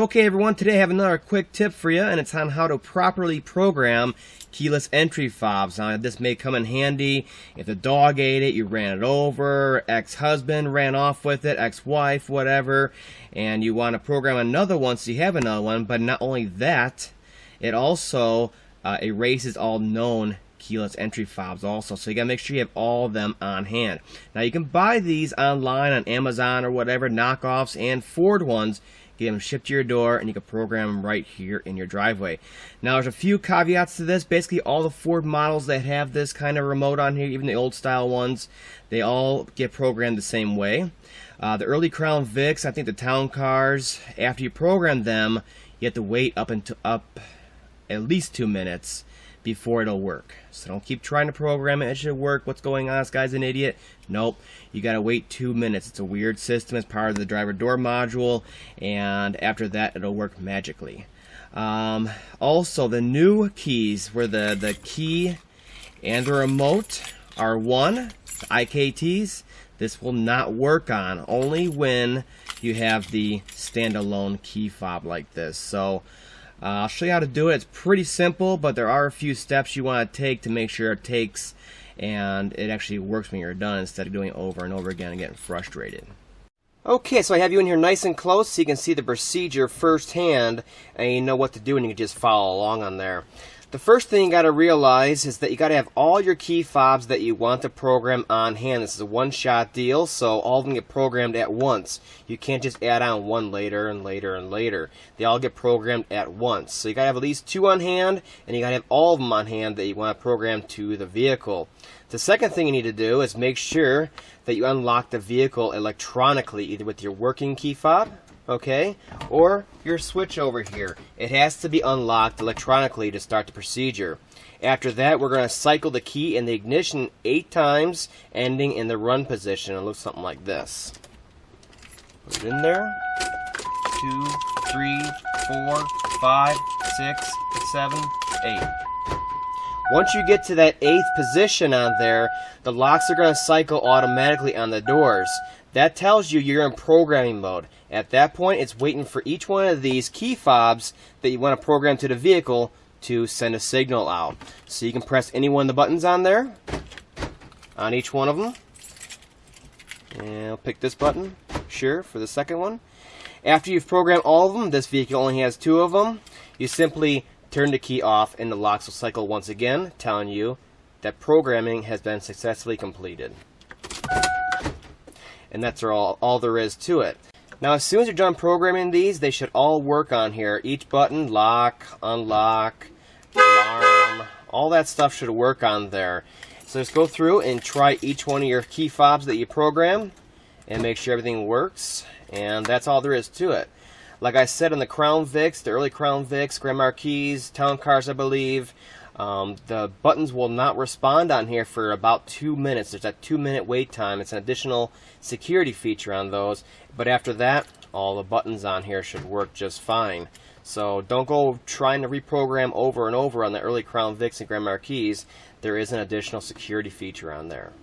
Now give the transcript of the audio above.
Okay everyone, today I have another quick tip for you, and it's on how to properly program keyless entry fobs. Now this may come in handy if the dog ate it, you ran it over, ex-husband ran off with it, ex-wife, whatever, and you want to program another one so you have another one. But not only that, it also erases all known keyless entry fobs also, so you gotta make sure you have all of them on hand. Now you can buy these online on Amazon or whatever, knockoffs and Ford ones. Get them shipped to your door, and you can program them right here in your driveway. Now there's a few caveats to this. Basically all the Ford models that have this kind of remote on here, even the old style ones, they all get programmed the same way. The early Crown Vics, I think the town cars, after you program them, you have to wait up at least 2 minutes before it'll work. So don't keep trying to program it. It should work. What's going on? This guy's an idiot. Nope. You gotta wait 2 minutes. It's a weird system. It's part of the driver door module, and after that it'll work magically. Also, the new keys where the key and the remote are one, the IKTs, this will not work on. Only when you have the standalone key fob like this. So I'll show you how to do it. It's pretty simple, but there are a few steps you want to take to make sure it takes and it actually works when you're done, instead of doing it over and over again and getting frustrated. Okay, so I have you in here nice and close so you can see the procedure firsthand and you know what to do, and you can just follow along on there. The first thing you got to realize is that you got to have all your key fobs that you want to program on hand. This is a one-shot deal, so all of them get programmed at once. You can't just add on one later and later and later. They all get programmed at once. So you got to have at least 2 on hand, and you got to have all of them on hand that you want to program to the vehicle. The second thing you need to do is make sure that you unlock the vehicle electronically, either with your working key fob, okay, or your switch over here. It has to be unlocked electronically to start the procedure. After that, we're going to cycle the key in the ignition 8 times, ending in the run position. It looks something like this. Put it in there. 2, 3, 4, 5, 6, 7, 8. Once you get to that 8th position on there, the locks are going to cycle automatically on the doors. That tells you you're in programming mode. At that point, it's waiting for each one of these key fobs that you want to program to the vehicle to send a signal out. So you can press any one of the buttons on there, on each one of them. And I'll pick this button, sure, for the second one. After you've programmed all of them, this vehicle only has 2 of them, you simply turn the key off and the locks will cycle once again, telling you that programming has been successfully completed. And that's all there is to it. Now as soon as you're done programming these, they should all work on here. Each button, lock, unlock, alarm, all that stuff should work on there. So just go through and try each one of your key fobs that you program and make sure everything works, and that's all there is to it. Like I said, in the Crown Vics, the early Crown Vics, Grand Marquis, town cars I believe, the buttons will not respond on here for about 2 minutes. There's that 2-minute wait time. It's an additional security feature on those. But after that, all the buttons on here should work just fine. So don't go trying to reprogram over and over on the early Crown Vics and Grand Marquis. There is an additional security feature on there.